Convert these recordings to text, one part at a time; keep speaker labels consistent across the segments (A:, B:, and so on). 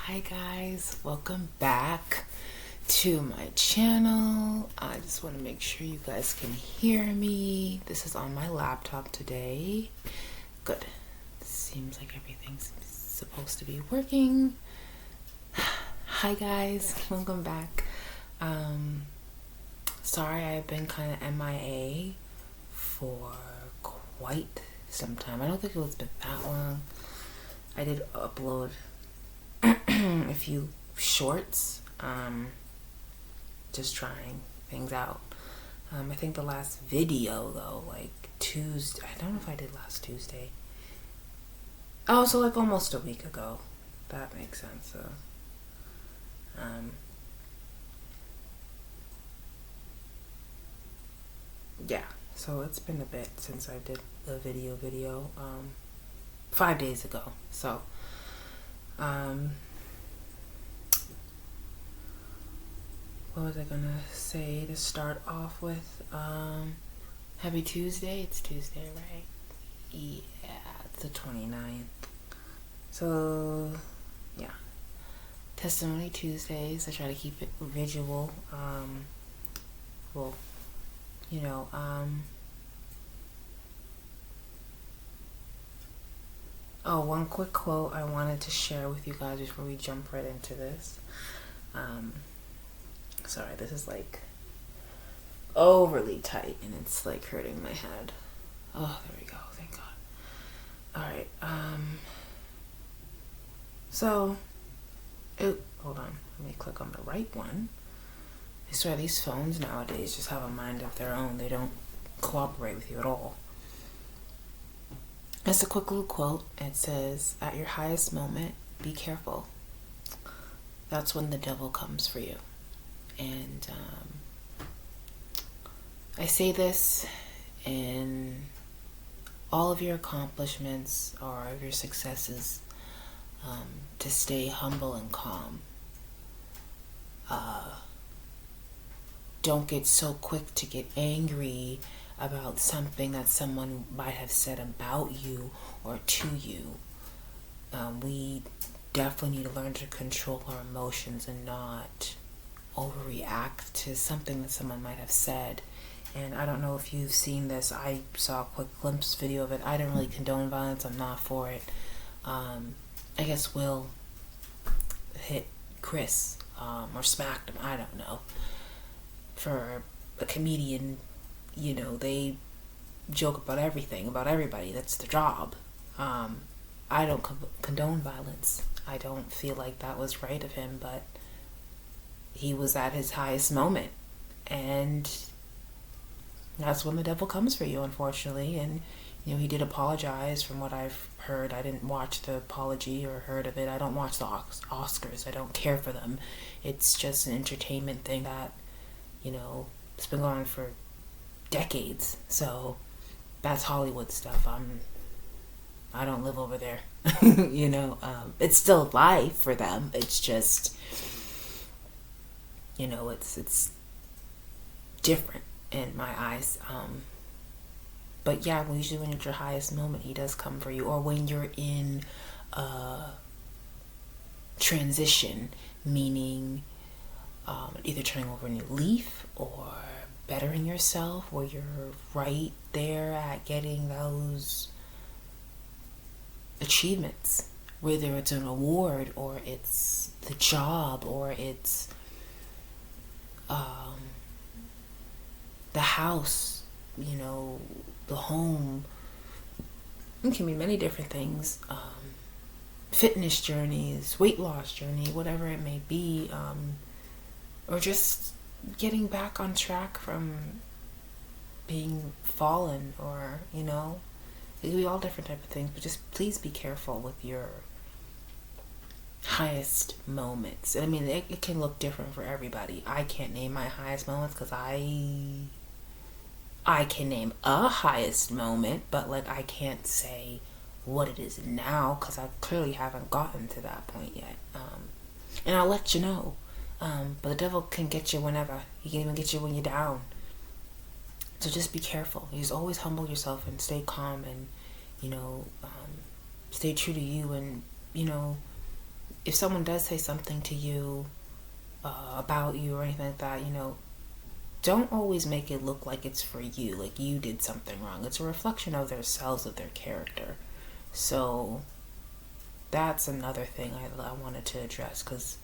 A: Hi guys, welcome back to my channel. I just want to make sure you guys can hear me. This is on my laptop today. Good. Seems like everything's supposed to be working. Hi guys, welcome back. Sorry I've been kind of MIA for quite some time. I don't think it's been that long. I did upload a few shorts, just trying things out. I think the last video though, like Tuesday, I don't know if I did last Tuesday. Oh, so like almost a week ago. That makes sense. So, yeah, so it's been a bit since I did the video, 5 days ago. So, what was I gonna say to start off with? Happy Tuesday. It's Tuesday, right? Yeah, it's the 29th. So, yeah. Testimony Tuesdays. I try to keep it visual. Well, you know, oh, one quick quote I wanted to share with you guys before we jump right into this. Sorry, this is like overly tight and it's like hurting my head. Oh, there we go. Thank God. Alright, hold on. Let me click on the right one. I swear these phones nowadays just have a mind of their own. They don't cooperate with you at all. It's a quick little quote. It says, "At your highest moment, be careful. That's when the devil comes for you." And I say this in all of your accomplishments or of your successes, to stay humble and calm. Don't get so quick to get angry about something that someone might have said about you or to you. We definitely need to learn to control our emotions and not overreact to something that someone might have said. And I don't know if you've seen this. I saw a quick glimpse video of it. I don't really condone violence. I'm not for it. I guess Will hit Chris, or smacked him. I don't know. For a comedian, you know, they joke about everything, about everybody. That's their job. I don't condone violence. I don't feel like that was right of him, but he was at his highest moment. And that's when the devil comes for you, unfortunately. And, you know, he did apologize from what I've heard. I didn't watch the apology or heard of it. I don't watch the Oscars. I don't care for them. It's just an entertainment thing that, you know, it's been going on for decades. So that's Hollywood stuff. I don't live over there. You know, it's still life for them. It's just, you know, it's different in my eyes. But yeah, usually when you're at your highest moment, he does come for you. Or when you're in transition, meaning either turning over a new leaf or bettering yourself, where you're right there at getting those achievements, whether it's an award or it's the job or it's the house, you know, the home. It can be many different things. Fitness journeys, weight loss journey, whatever it may be, or just getting back on track from being fallen, or, you know, it can be all different type of things. But just please be careful with your highest moments. I mean, it can look different for everybody. I can't name my highest moments because I can name a highest moment, but like I can't say what it is now because I clearly haven't gotten to that point yet. And I'll let you know. But the devil can get you whenever. He can even get you when you're down. So just be careful. You just always humble yourself and stay calm and, you know, stay true to you. And, you know, if someone does say something to you about you or anything like that, don't always make it look like it's for you, like you did something wrong. It's a reflection of themselves, of their character. So that's another thing I wanted to address, because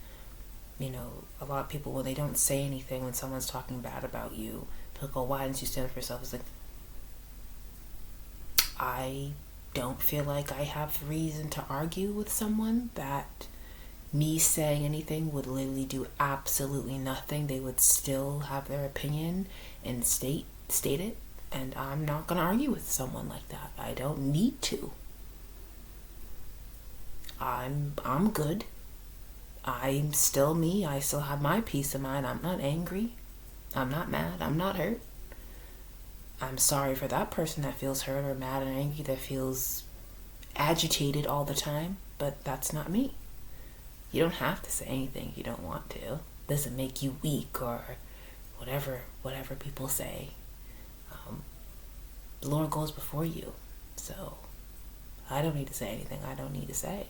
A: a lot of people, when they don't say anything when someone's talking bad about you, they'll go, why didn't you stand up for yourself? It's like, I don't feel like I have reason to argue with someone that me saying anything would literally do absolutely nothing. They would still have their opinion and state it, and I'm not going to argue with someone like that. I don't need to. I'm good. I'm still me. I still have my peace of mind. I'm not angry. I'm not mad. I'm not hurt. I'm sorry for that person that feels hurt or mad and angry, that feels agitated all the time, but that's not me. You don't have to say anything if you don't want to. It doesn't make you weak or whatever people say. The Lord goes before you. So I don't need to say anything I don't need to say.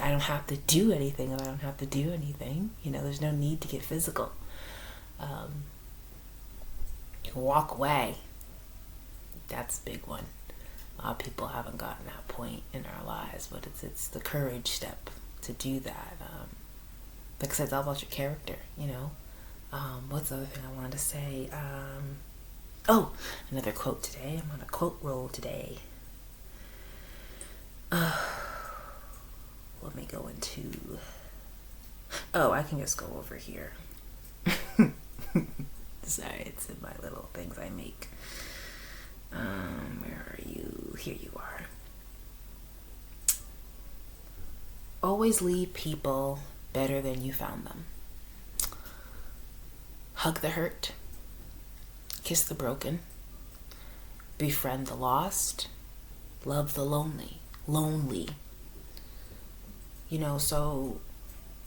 A: I don't have to do anything if I don't have to do anything. There's no need to get physical. Walk away. That's a big one. A lot of people haven't gotten that point in our lives, but it's the courage step to do that. Like I said, it's all about your character, What's the other thing I wanted to say? Another quote today. I'm on a quote roll today. Let me go into... I can just go over here. Sorry, it's in my little things I make. Where are you? Here you are. Always leave people better than you found them. Hug the hurt. Kiss the broken. Befriend the lost. Love the lonely. So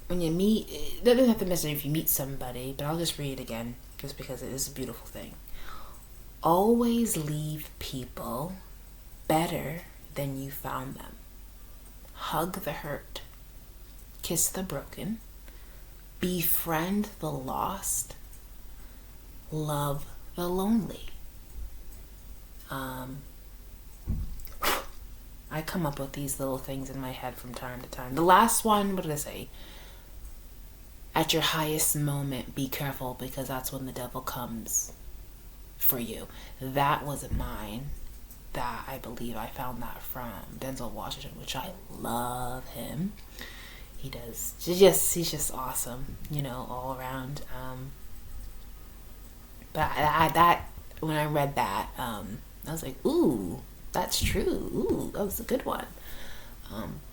A: when you meet, it doesn't have to necessarily if you meet somebody, but I'll just read it again just because it is a beautiful thing. Always leave people better than you found them. Hug the hurt. Kiss the broken. Befriend the lost. Love the lonely. I come up with these little things in my head from time to time. The last one, what did I say? At your highest moment, be careful, because that's when the devil comes for you. That wasn't mine. That, I believe I found that from Denzel Washington, which I love him. He's just awesome, all around. But when I read that, I was like, ooh, that's true. Ooh, that was a good one.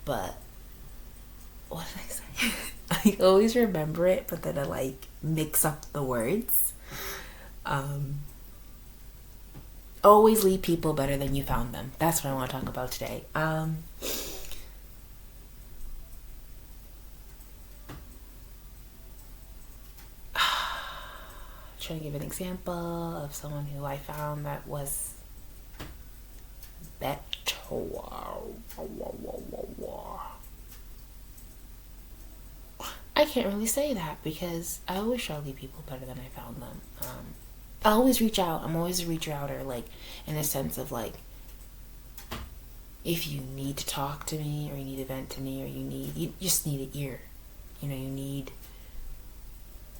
A: But what did I say? I always remember it, but then I mix up the words. Always leave people better than you found them. That's what I want to talk about today. Trying to give an example of someone who I found that was better. I can't really say that because I always try to leave people better than I found them. I always reach out. I'm always a reach outer, in a sense of if you need to talk to me or you need to vent to me or you just need an ear. You need,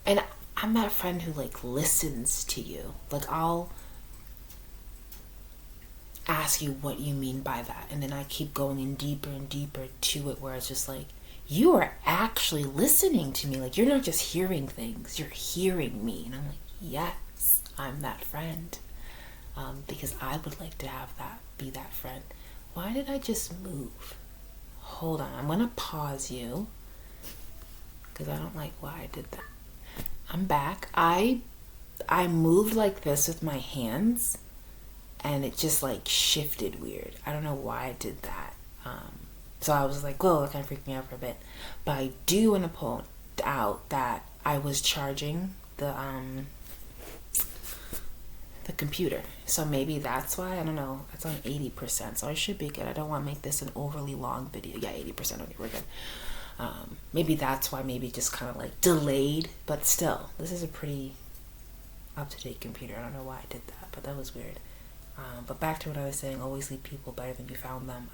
A: and I'm that friend who listens to you. I'll ask you what you mean by that, and then I keep going in deeper and deeper to it, where it's just you are actually listening to me. You're not just hearing things, you're hearing me. And I'm yes, I'm that friend, because I would like to be that friend. Why did I just move? Hold on, I'm gonna pause you because I don't like why I did that. I'm back. I moved like this with my hands, and it just shifted weird. I don't know why I did that. So I was whoa, that kind of freaked me out for a bit. But I do want to point out that I was charging the the computer. So maybe that's why, I don't know, it's on 80%, so I should be good. I don't want to make this an overly long video. Yeah, 80%, okay, we're good. Maybe that's why, maybe just kind of like delayed, but still, this is a pretty up-to-date computer. I don't know why I did that, but that was weird. But back to what I was saying, always leave people better than you found them.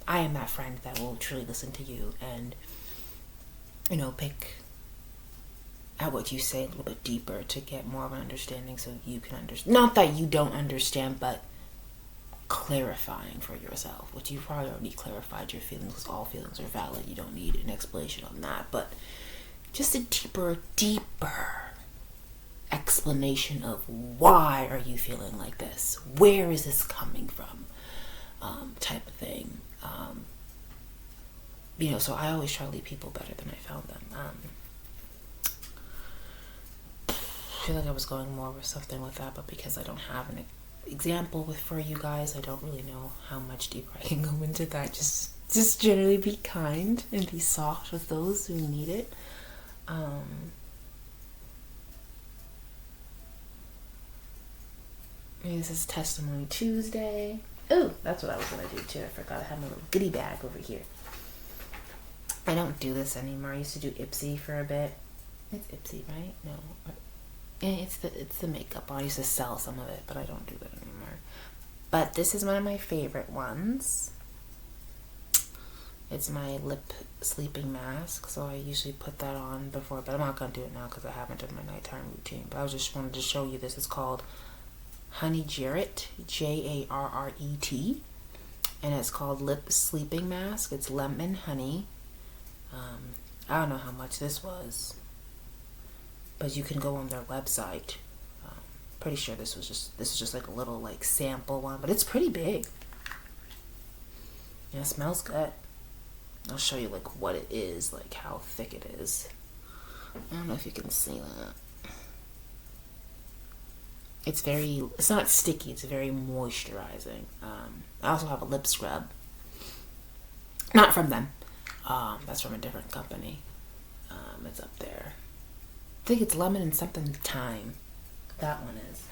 A: I am that friend that will truly listen to you and, you know, pick at what you say a little bit deeper to get more of an understanding, so you can understand. Not that you don't understand, but clarifying for yourself, which you probably already clarified your feelings, because all feelings are valid. You don't need an explanation on that, but just a deeper explanation of why are you feeling like this? Where is this coming from? Type of thing. You know, so I always try to leave people better than I found them. I feel like I was going more with something with that, but because I don't have an example for you guys, I don't really know how much deeper I can go into that. Just generally be kind and be soft with those who need it. This is Testimony Tuesday. Oh, that's what I was going to do too. I forgot I have my little goodie bag over here. I don't do this anymore. I used to do Ipsy for a bit. It's Ipsy, right? No. Yeah, it's the makeup. I used to sell some of it, but I don't do that anymore. But this is one of my favorite ones. It's my lip sleeping mask, so I usually put that on before, but I'm not going to do it now because I haven't done my nighttime routine. But I just wanted to show you this. It's called Honey Jarrett, Jarret, and it's called Lip Sleeping Mask. It's lemon honey. I don't know how much this was, but you can go on their website. Pretty sure this is just like a little like sample one, but it's pretty big. Yeah, it smells good. I'll show you like what it is, like how thick it is. I don't know if you can see that. It's not sticky, it's very moisturizing. I also have a lip scrub. Not from them. That's from a different company. It's up there. I think it's lemon and something thyme. That one is.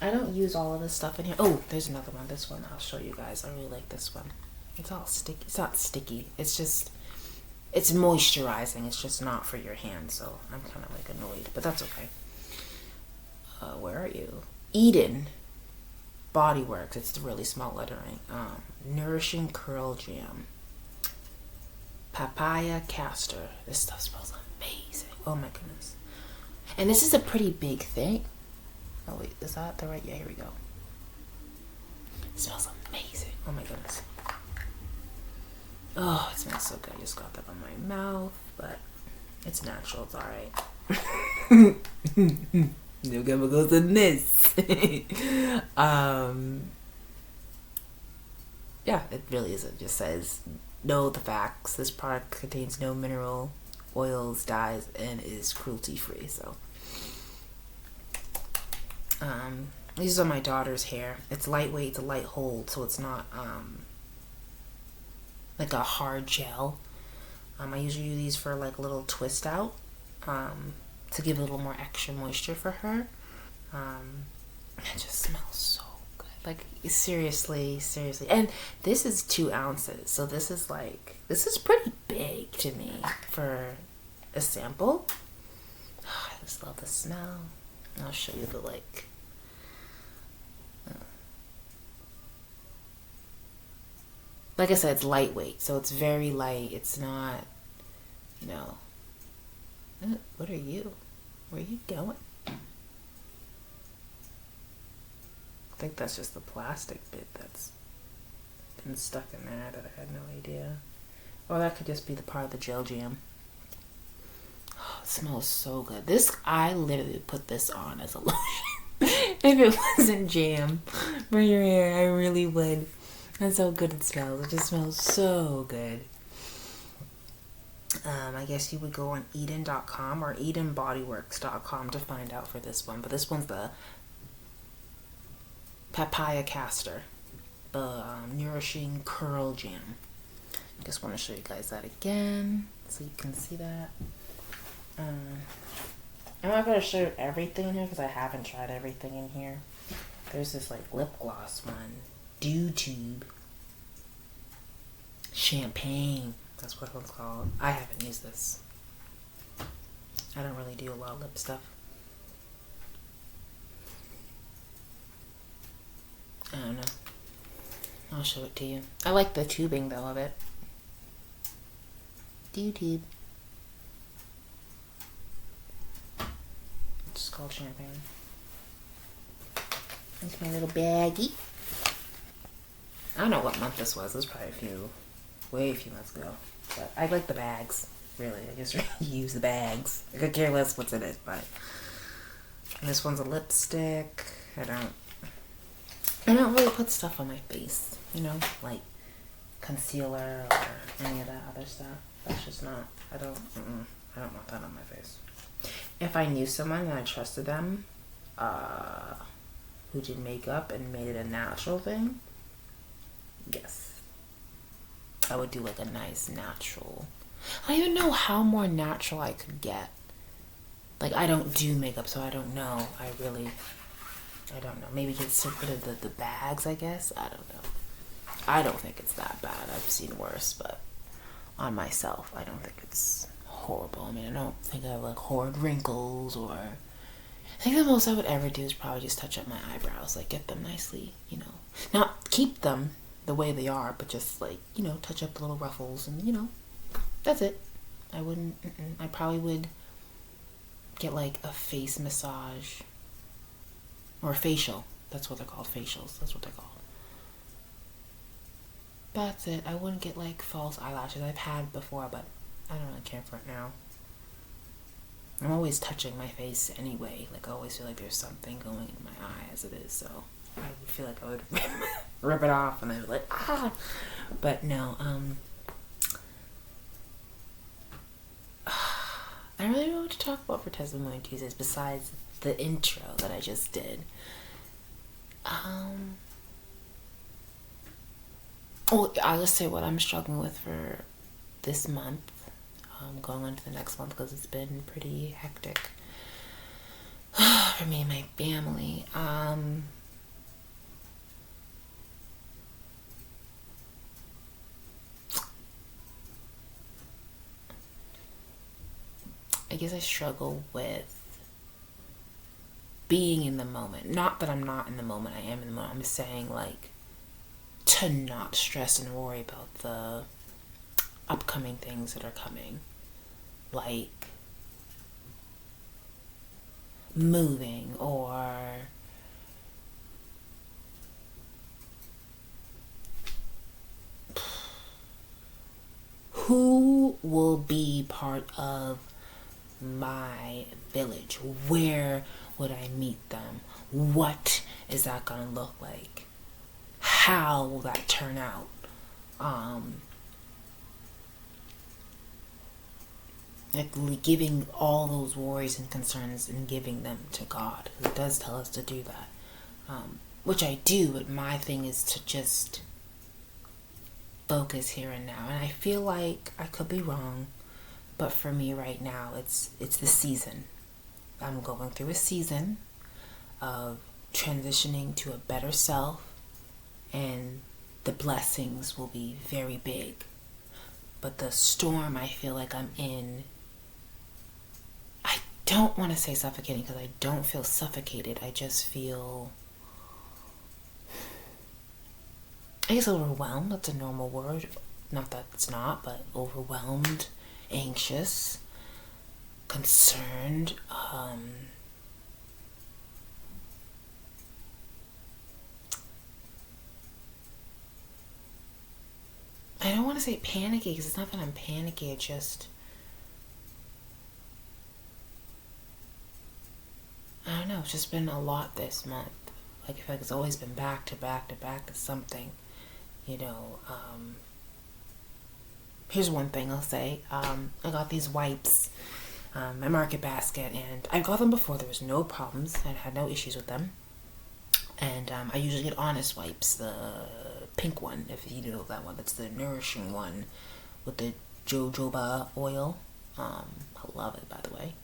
A: I don't use all of this stuff in here. Oh, there's another one. This one I'll show you guys. I really like this one. It's all sticky. It's not sticky. It's moisturizing. It's just not for your hands. So I'm kind of like annoyed, but that's okay. Where are you? Eden Body Works. It's the really small lettering. Nourishing Curl Jam. Papaya Castor. This stuff smells amazing. Oh my goodness. And this is a pretty big thing. Oh wait, is that the right? Yeah, here we go. It smells amazing. Oh my goodness. Oh, it smells so good. I just got that on my mouth, but it's natural. It's alright. No chemicals in this. Yeah, it really is. It just says, know the facts. This product contains no mineral oils, dyes, and is cruelty free. So, these are my daughter's hair. It's lightweight, it's a light hold, so it's not like a hard gel. I usually use these for like a little twist out, to give a little more extra moisture for her. It just smells so good. Like seriously. And this is 2 ounces, so this is pretty big to me for a sample. Oh, I just love the smell. I'll show you the like I said, it's lightweight, so it's very light. It's not, what are you? Where are you going? I think that's just the plastic bit that's been stuck in there that I had no idea. Or that could just be the part of the gel jam. Oh, it smells so good. I literally put this on as a lotion. If it wasn't jam for your hair, I really would. That's how good it smells. It just smells so good. I guess you would go on Eden.com or EdenBodyWorks.com to find out for this one. But this one's the Papaya Castor, the Nourishing Curl Jam. I just want to show you guys that again so you can see that. I'm not gonna show everything in here because I haven't tried everything in here. There's this like lip gloss one, Dew Tube Champagne. That's what it's called. I haven't used this. I don't really do a lot of lip stuff. I don't know. I'll show it to you. I like the tubing though of it. Dew Tube. It's called Champagne. It's my little baggie. I don't know what month this was. It was probably way a few months ago. But I like the bags. Really, I just really use the bags. I could care less what's in it, but and this one's a lipstick. I don't really put stuff on my face, you know, like concealer or any of that other stuff. That's just not. I don't want that on my face. If I knew someone and I trusted them, who did makeup and made it a natural thing, yes, I would do like a nice natural. I don't even know how more natural I could get. Like, I don't do makeup, so I don't know. I don't know. Maybe get rid of the bags, I guess. I don't know. I don't think it's that bad. I've seen worse, but on myself, I don't think it's horrible. I mean, I don't think I have like horrid wrinkles or. I think the most I would ever do is probably just touch up my eyebrows, like get them nicely, you know, not keep them the way they are, but just like, you know, touch up the little ruffles and, you know, that's it. I wouldn't. I probably would get like a face massage or a facial. That's what they're called. Facials. That's what they're called. That's it. I wouldn't get like false eyelashes. I've had before, but I don't really care for it now. I'm always touching my face anyway. Like, I always feel like there's something going in my eye as it is, so I would feel like I would rip it off and I'd be like, ah! But no, I really don't know what to talk about for Testimony Tuesdays besides the intro that I just did. I'll just say what I'm struggling with for this month. Going on to the next month because it's been pretty hectic for me and my family. I guess I struggle with being in the moment. Not that I'm not in the moment, I am in the moment. I'm just saying, like, to not stress and worry about the upcoming things that are coming. Like moving or who will be part of my village? Where would I meet them? What is that gonna look like? How will that turn out? Like giving all those worries and concerns and giving them to God. He does tell us to do that. Which I do, but my thing is to just focus here and now. And I feel like I could be wrong, but for me right now, it's the season. I'm going through a season of transitioning to a better self, and the blessings will be very big. But the storm I feel like I'm in, I don't want to say suffocating because I don't feel suffocated. I just feel, I guess, overwhelmed. That's a normal word. Not that it's not, but overwhelmed, anxious, concerned. I don't want to say panicky because it's not that I'm panicky. It's just, I don't know. It's just been a lot this month. Like, I feel like it's always been back to back to back to something. You know, here's one thing I'll say. I got these wipes, at Market Basket, and I got them before. There was no problems. I had no issues with them. And I usually get Honest Wipes, the pink one, if you know that one. That's the nourishing one with the jojoba oil. I love it, by the way.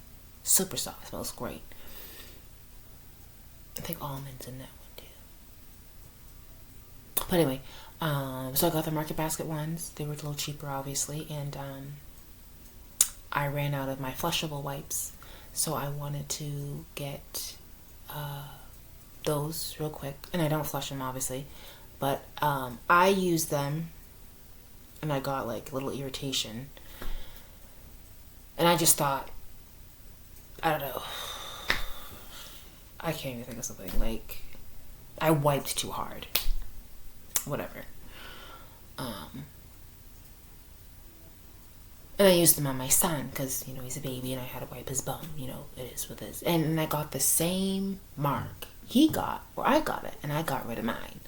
A: Super soft. It smells great. I think almonds in that one too. But anyway, so I got the Market Basket ones. They were a little cheaper, obviously, and I ran out of my flushable wipes, so I wanted to get those real quick. And I don't flush them, obviously, but I use them, and I got like a little irritation, and I just thought, I don't know, I can't even think of something, like, I wiped too hard. Whatever. And I used them on my son because, you know, he's a baby and I had to wipe his bum. You know, it is what it is. And I got the same mark he got, or I got it, and I got rid of mine.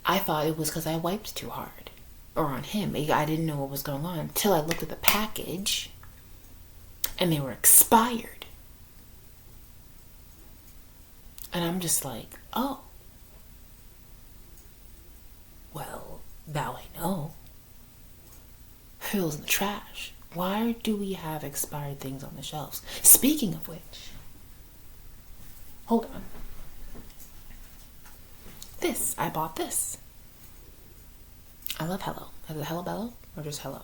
A: I thought it was because I wiped too hard. Or on him. I didn't know what was going on until I looked at the package and they were expired. And I'm just like, oh. Well, now I know. Feels in the trash. Why do we have expired things on the shelves? Speaking of which, hold on. I bought this. I love Hello. Is it Hello Bello or just Hello?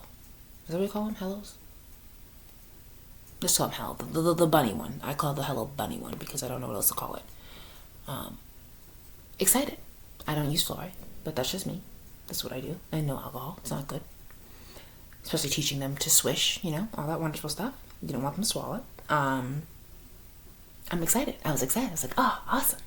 A: Is that what we call them? Hellos? Just call them Hello. The bunny one. I call it the Hello Bunny one because I don't know what else to call it. Excited. I don't use fluoride, but that's just me. That's what I do. And no alcohol. It's not good. Especially teaching them to swish, you know, all that wonderful stuff. You don't want them to swallow it. I'm excited. I was excited. I was like, oh, awesome.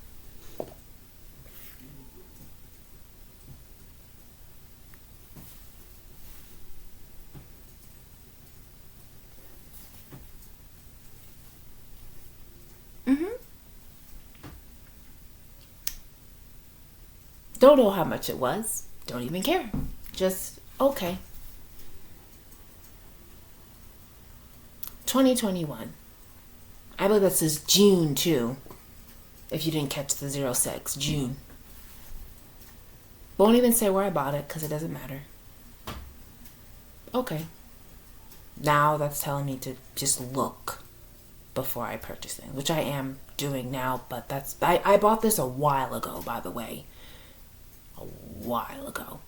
A: Don't know how much it was. Don't even care. Just, okay. 2021. I believe that says June too. If you didn't catch the 06. June. Won't even say where I bought it because it doesn't matter. Okay. Now that's telling me to just look before I purchase things, which I am doing now, but I bought this a while ago, by the way. A while ago.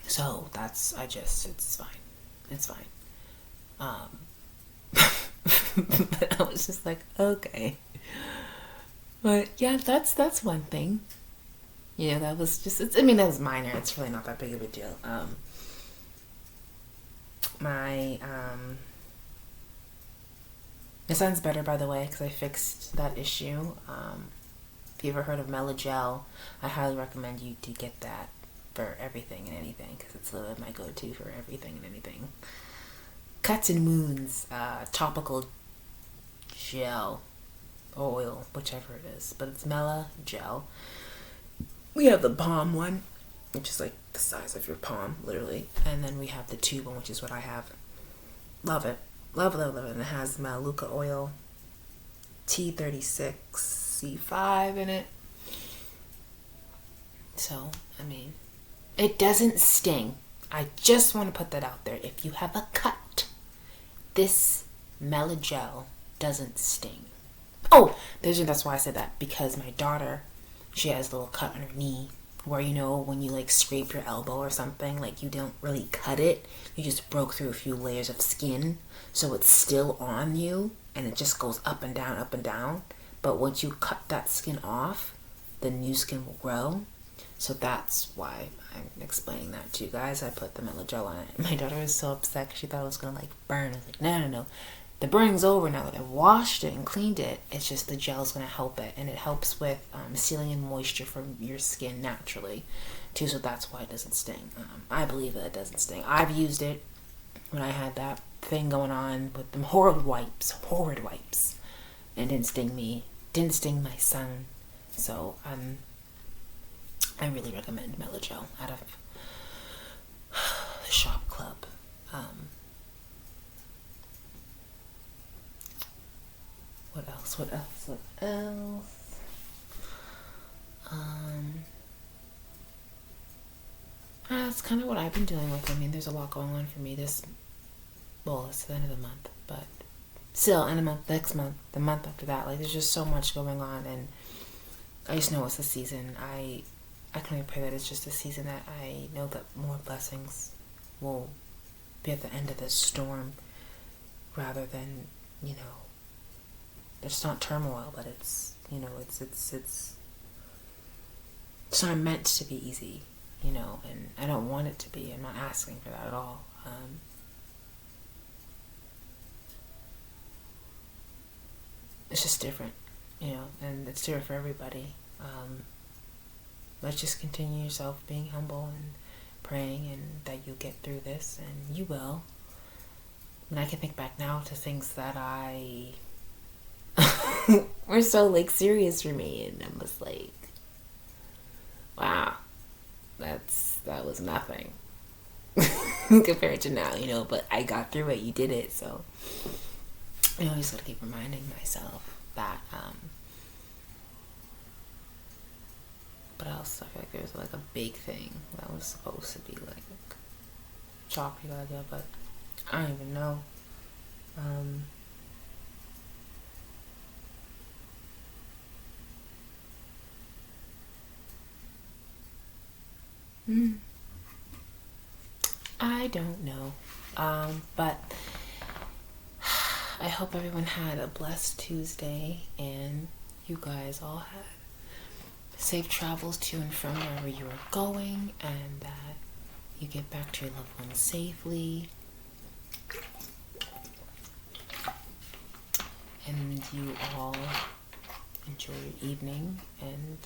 A: So it's fine. It's fine. But I was just like, okay. But yeah, that's one thing. You know, that was just, that was minor. It's really not that big of a deal. My son's better, by the way, because I fixed that issue. If you've ever heard of MelaGel, I highly recommend you to get that for everything and anything, because it's my go-to for everything and anything. Cuts and wounds, topical gel, oil, whichever it is, but it's MelaGel. We have the palm one, which is like the size of your palm, literally, and then we have the tube one, which is what I have. Love it. Love it. And it has Maluka oil, T36C5 in it. So, it doesn't sting. I just want to put that out there. If you have a cut, this MelaGel doesn't sting. Oh, that's why I said that, because my daughter, she has a little cut on her knee where, you know, when you like scrape your elbow or something, like you don't really cut it, you just broke through a few layers of skin, so it's still on you and it just goes up and down, up and down. But once you cut that skin off, the new skin will grow. So that's why I'm explaining that to you guys. I put the MelaGel on it. My daughter was so upset because she thought it was going to like burn. I was like, no. The burning's over now that I've washed it and cleaned it. It's just the gel's going to help it. And it helps with sealing in moisture from your skin naturally too. So that's why it doesn't sting. I believe that it doesn't sting. I've used it when I had that thing going on with them horrid wipes. And it didn't sting me. Didn't sting my son. So I really recommend MelaGel out of the Shop Club. What else? That's kind of what I've been dealing with. There's a lot going on for me this well, it's the end of the month, but still, end of the month, next month, the month after that. Like, there's just so much going on, and I just know it's a season. I can only pray that it's just a season that I know that more blessings will be at the end of this storm, rather than, it's not turmoil, but it's not meant to be easy, and I don't want it to be. I'm not asking for that at all. It's just different, and it's different for everybody. Let's just continue yourself being humble and praying, and that you'll get through this, and you will. And I can think back now to things that were so like serious for me, and I was like, wow, that was nothing compared to now, but I got through it. You did it. So I always gotta keep reminding myself that. But else, I feel like there's like a big thing that was supposed to be like choppy, but I don't even know. I don't know. But I hope everyone had a blessed Tuesday, and you guys all had safe travels to and from wherever you are going, and that you get back to your loved ones safely, and you all enjoy your evening and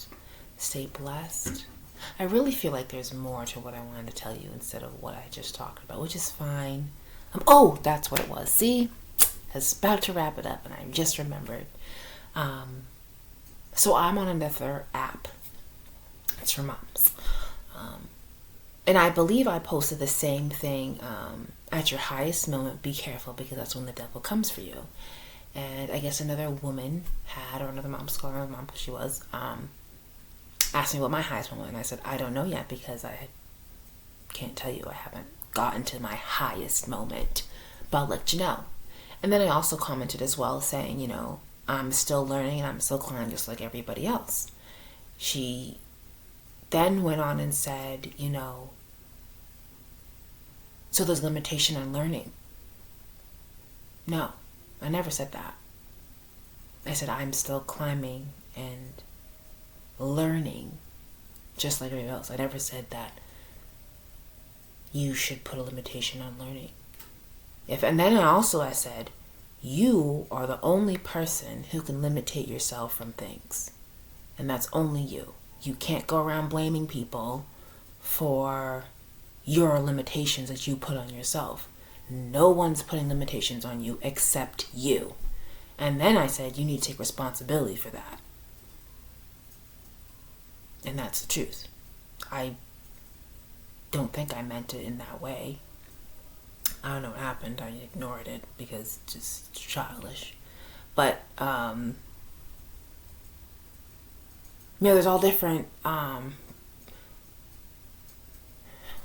A: stay blessed. I really feel like there's more to what I wanted to tell you instead of what I just talked about, which is fine. Oh, that's what it was. See, I was about to wrap it up and I just remembered. So I'm on another app. It's for moms. And I believe I posted the same thing. At your highest moment, be careful, because that's when the devil comes for you. And I guess another woman had, or another mom, scholar, another mom, she was, asked me what my highest moment was. And I said, I don't know yet, because I can't tell you. I haven't gotten to my highest moment. But I'll let you know. And then I also commented as well saying, I'm still learning and I'm still climbing just like everybody else. She then went on and said, so there's limitation on learning. No, I never said that. I said I'm still climbing and learning just like everybody else. I never said that you should put a limitation on learning. And then I said, you are the only person who can limitate yourself from things. And that's only you. You can't go around blaming people for your limitations that you put on yourself. No one's putting limitations on you except you. And then I said, you need to take responsibility for that. And that's the truth. I don't think I meant it in that way. I don't know what happened. I ignored it because it's just childish. But, there's all different,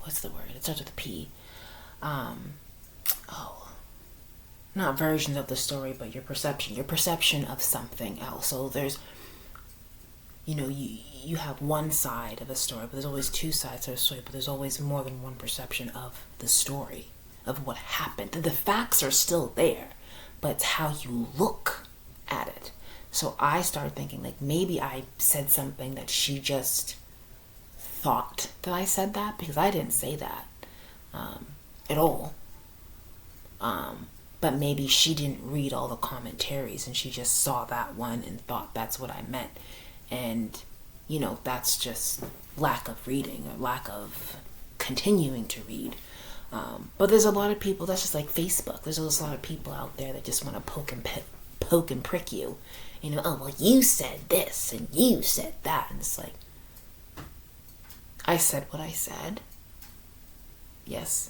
A: what's the word? It starts with a P. Not versions of the story, but your perception of something else. So there's, you have one side of a story, but there's always two sides of a story, but there's always more than one perception of the story, of what happened. The facts are still there, but it's how you look at it. So I started thinking, like, maybe I said something that she just thought that I said that, because I didn't say that at all. But maybe she didn't read all the commentaries and she just saw that one and thought that's what I meant. And, that's just lack of reading or lack of continuing to read. But there's a lot of people, that's just like Facebook. There's a lot of people out there that just want to poke and prick you. Oh, well, you said this and you said that. And it's like, I said what I said. Yes.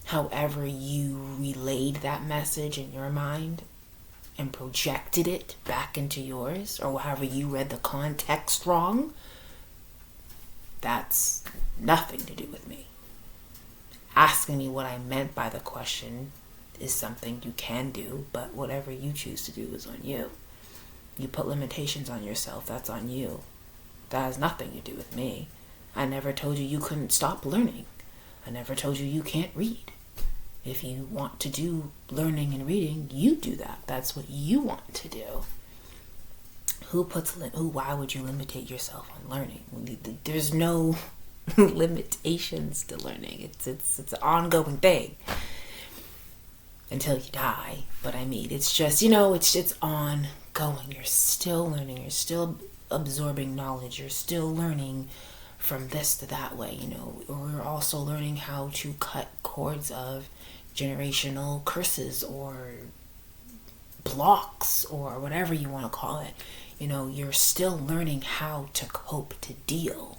A: However you relayed that message in your mind and projected it back into yours, or however you read the context wrong, that's nothing to do with me. asking me what I meant by the question is something you can do, but whatever you choose to do is on you. You put limitations on yourself, that's on you. That has nothing to do with me. I never told you couldn't stop learning. I never told you can't read. If you want to do learning and reading, you do that. That's what you want to do. Why would you limitate yourself on learning? There's no limitations to learning. It's an ongoing thing until you die. But I mean, it's just, it's ongoing. You're still learning. You're still absorbing knowledge. You're still learning from this to that way. We're also learning how to cut cords of generational curses or blocks or whatever you want to call it. You're still learning how to cope, to deal.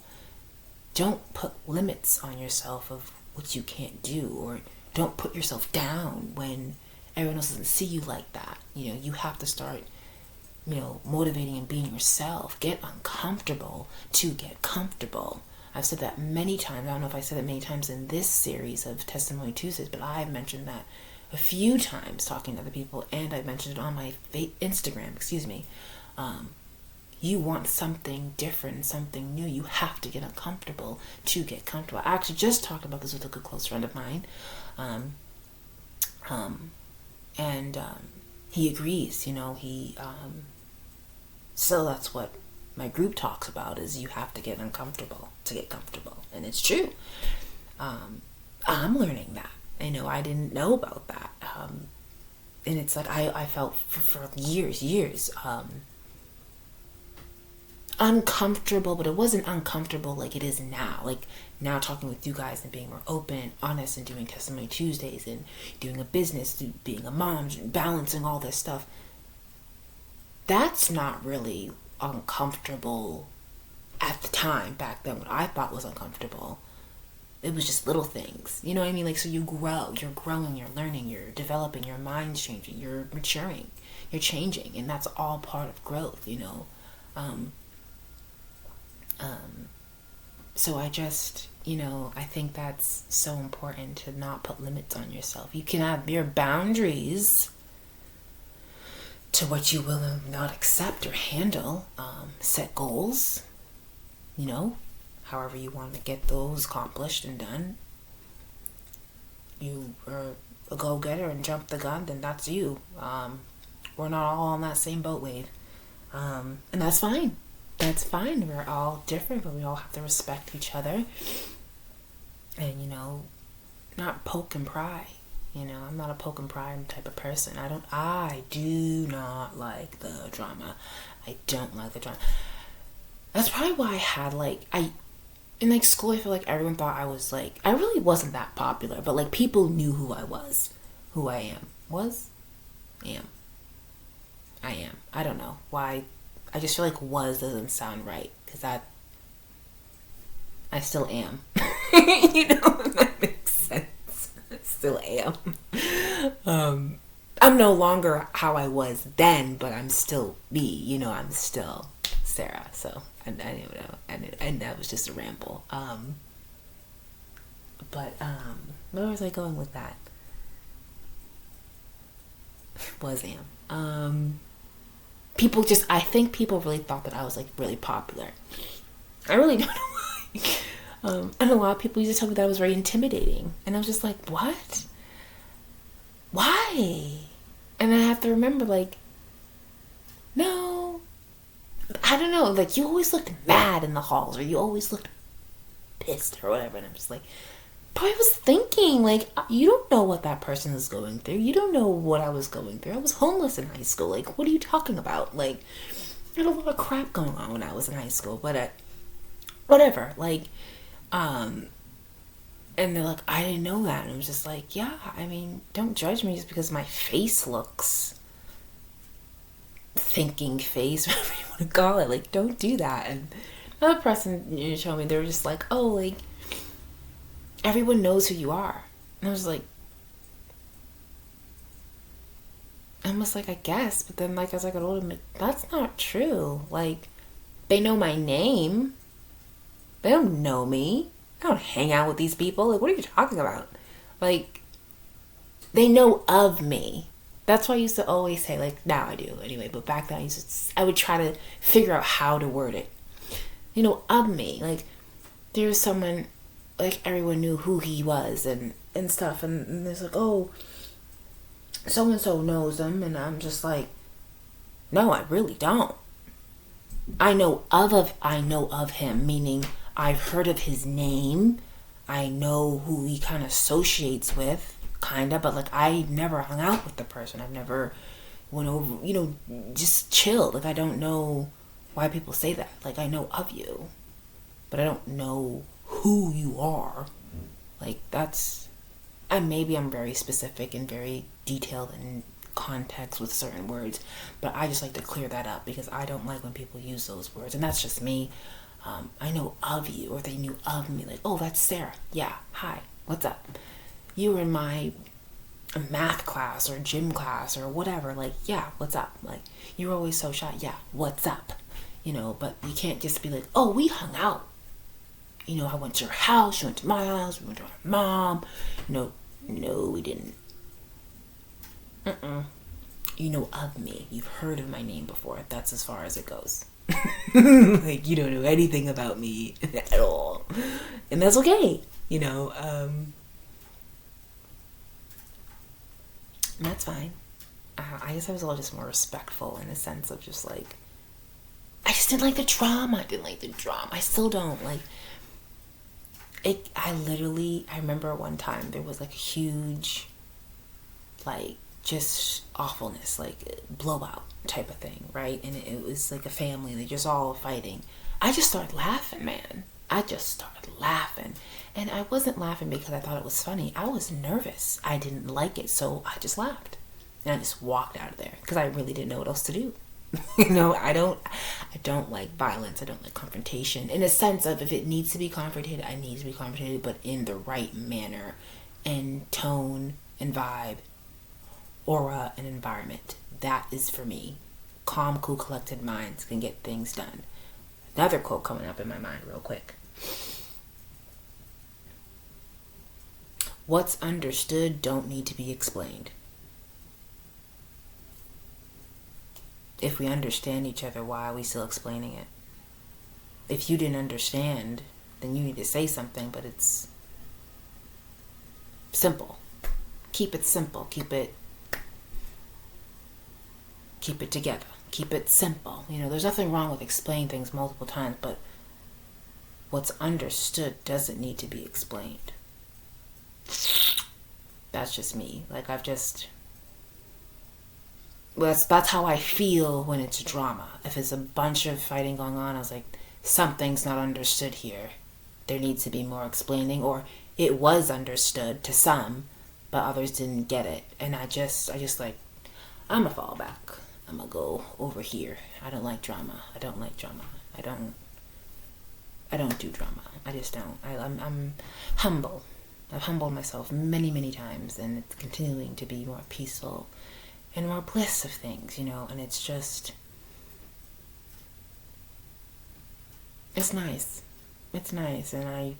A: Don't put limits on yourself of what you can't do, or don't put yourself down when everyone else doesn't see you like that. You have to start, motivating and being yourself. Get uncomfortable to get comfortable. I've said that many times. I don't know if I said it many times in this series of Testimony Tuesdays, but I've mentioned that a few times talking to other people, and I mentioned it on my Instagram, you want something different, something new, you have to get uncomfortable to get comfortable. I actually just talked about this with a good close friend of mine, and he agrees. So that's what my group talks about, is you have to get uncomfortable to get comfortable, and it's true. I'm learning that. I didn't know about that, and it's like I felt for years uncomfortable, but it wasn't uncomfortable like it is now. Like now, talking with you guys and being more open and honest and doing Testimony Tuesdays and doing a business, being a mom, balancing all this stuff. That's not really uncomfortable at the time. Back then, what I thought was uncomfortable, it was just little things. You know what I mean? Like, so you're growing, you're learning, you're developing, your mind's changing, you're maturing, you're changing, and that's all part of growth. So I just, I think that's so important to not put limits on yourself. You can have your boundaries to what you will not accept or handle. Set goals, however you want to get those accomplished and done. You are a go-getter and jump the gun, then that's you. We're not all on that same boat wave. And that's fine. That's fine. We're all different, but we all have to respect each other. And, not poke and pry. I'm not a poke and pry type of person. I do not like the drama. I don't like the drama. That's probably why I had, in school, I feel like everyone thought I was, I really wasn't that popular, but, people knew who I was, who I am. I am. I don't know why. I just feel like was doesn't sound right, because I still am. If that makes sense. I still am. I'm no longer how I was then, but I'm still me. I'm still Sarah. So I don't know, and that was just a ramble. But where was I going with that? am. I think people really thought that I was really popular. I really don't know why. And a lot of people used to tell me that I was very intimidating. And I was just like, what? Why? And I have to remember, no. I don't know. You always looked mad in the halls, or you always looked pissed or whatever. And I'm just like, but I was thinking, you don't know what that person is going through. You don't know what I was going through. I was homeless in high school. What are you talking about? I had a lot of crap going on when I was in high school. But, whatever. And they're like, I didn't know that. And I was just like, yeah, don't judge me just because my face looks thinking face, whatever you want to call it. Don't do that. And another person showed me, they were just like, oh, everyone knows who you are. And I was like, I guess. But then, as I got older, I'm like, that's not true. They know my name. They don't know me. I don't hang out with these people. What are you talking about? Like, they know of me. That's why I used to always say, like, now I do anyway, but back then I would try to figure out how to word it. Of me. Like, there was someone, like, everyone knew who he was and stuff, and there's like, oh, so and so knows him, and I'm just like, no, I really don't. I know of him, meaning I've heard of his name. I know who he kind of associates with, kind of, but like I never hung out with the person. I've never went over, just chilled. Like, I don't know why people say that. Like, I know of you, but I don't know who you are. Like, and maybe I'm very specific and very detailed in context with certain words, but I just like to clear that up because I don't like when people use those words, and that's just me. I know of you, or they knew of me. Like, oh, that's Sarah. Yeah, hi, what's up? You were in my math class or gym class or whatever. Like, yeah, what's up? Like, you're always so shy. Yeah, what's up? But you can't just be like, oh, we hung out. I went to your house, you went to my house, we went to our mom. No, we didn't. You know of me. You've heard of my name before. That's as far as it goes. Like, you don't know anything about me at all. And that's okay. That's fine. I guess I was a little just more respectful in the sense of just like, I just didn't like the drama. I still don't. Like, I remember one time there was like a huge, like, just awfulness, like blowout type of thing, right? And it was like a family, they just all fighting. I just started laughing, man. And I wasn't laughing because I thought it was funny. I was nervous. I didn't like it, so I just laughed. And I just walked out of there because I really didn't know what else to do. I don't like violence. I don't like confrontation. In a sense of, if it needs to be confronted, I need to be confronted, but in the right manner and tone and vibe, aura and environment. That is for me. Calm, cool, collected minds can get things done. Another quote coming up in my mind real quick. What's understood don't need to be explained. If we understand each other, why are we still explaining it? If you didn't understand, then you need to say something, but it's simple. Keep it simple. Keep it together. Keep it simple. There's nothing wrong with explaining things multiple times, but what's understood doesn't need to be explained. That's just me. Like, that's how I feel when it's drama. If it's a bunch of fighting going on, I was like, something's not understood here. There needs to be more explaining, or it was understood to some, but others didn't get it. And I just like, I'm gonna fall back. I'm gonna go over here. I don't like drama. I don't do drama. I just don't. I'm humble. I've humbled myself many, many times, and it's continuing to be more peaceful and more bliss of things, and it's just, it's nice. And I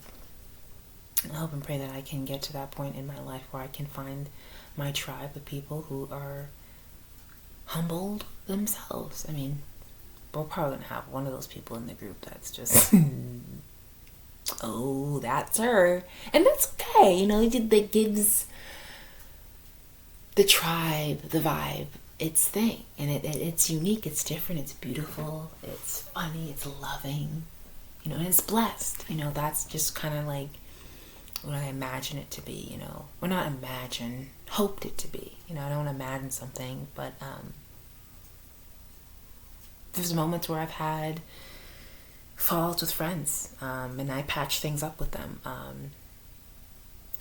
A: hope and pray that I can get to that point in my life where I can find my tribe of people who are humbled themselves. I mean, we're probably gonna have one of those people in the group that's just oh, that's her, and that's okay. That gives the tribe, the vibe, its thing, and it's unique, it's different, it's beautiful, it's funny, it's loving, and it's blessed. That's just kind of like what I imagine it to be. Or not imagine, hoped it to be. I don't imagine something, but there's moments where I've had falls with friends, and I patch things up with them, and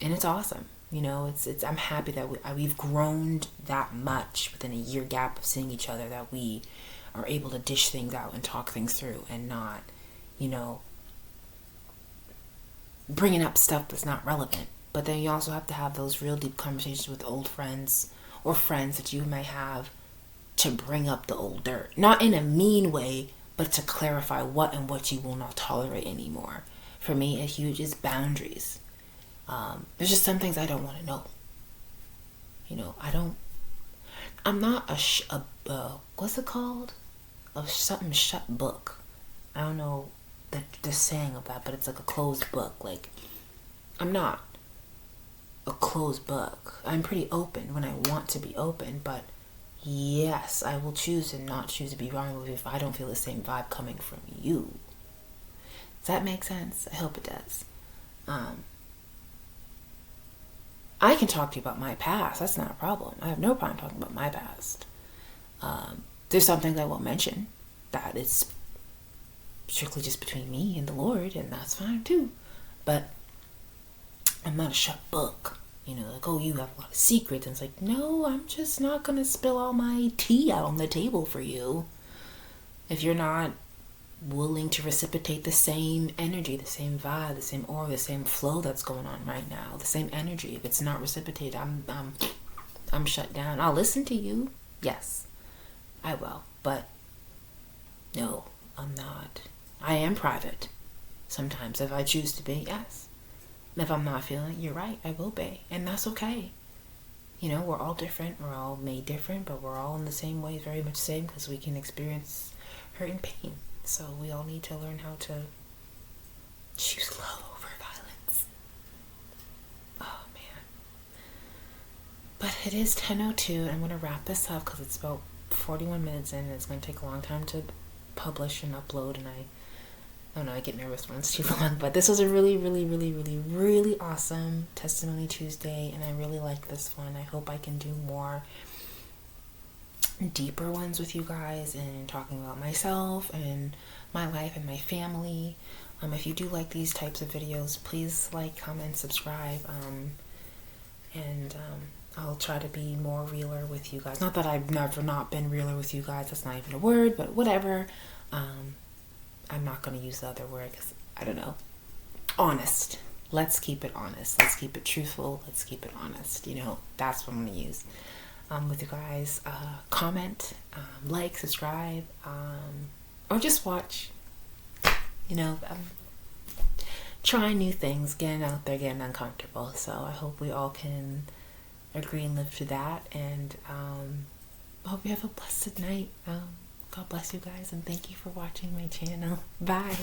A: it's awesome. I'm happy that we've grown that much within a year gap of seeing each other, that we are able to dish things out and talk things through, and not, bringing up stuff that's not relevant. But then you also have to have those real deep conversations with old friends, or friends that you may have, to bring up the old dirt. Not in a mean way, but to clarify what you will not tolerate anymore. For me, a huge is boundaries. There's just some things I don't want to know. I'm not what's it called? A something shut book. I don't know the saying of that, but it's like a closed book. Like, I'm not a closed book. I'm pretty open when I want to be open, but yes, I will choose to not choose to be wrong with you if I don't feel the same vibe coming from you. Does that make sense? I hope it does. I can talk to you about my past. That's not a problem. I have no problem talking about my past. There's some things I won't mention that is strictly just between me and the Lord, and that's fine too. But I'm not a shut book. Like, oh, you have a lot of secrets. And it's like, no, I'm just not going to spill all my tea out on the table for you. If you're not willing to reciprocate the same energy, the same vibe, the same aura, the same flow that's going on right now, the same energy, if it's not reciprocated, I'm shut down. I'll listen to you. Yes, I will. But no, I'm not. I am private. Sometimes if I choose to be, yes. If I'm not feeling it, you're right, I will be. And that's okay. We're all different. We're all made different, but we're all in the same way, very much the same, because we can experience hurt and pain. So we all need to learn how to choose love over violence. Oh, man. But it is 10:02, and I'm going to wrap this up because it's about 41 minutes in, and it's going to take a long time to publish and upload, and I get nervous when it's too long, but this was a really, really, really, really, really awesome Testimony Tuesday, and I really like this one. I hope I can do more deeper ones with you guys and talking about myself and my life and my family. If you do like these types of videos, please like, comment, subscribe, and I'll try to be more realer with you guys. Not that I've never not been realer with you guys, that's not even a word, but whatever. I'm not going to use the other word because, I don't know. Honest. Let's keep it honest. Let's keep it truthful. Let's keep it honest. That's what I'm going to use. With you guys, comment, like, subscribe, or just watch. I'm trying new things, getting out there, getting uncomfortable. So I hope we all can agree and live to that. And I hope you have a blessed night. God bless you guys, and thank you for watching my channel. Bye.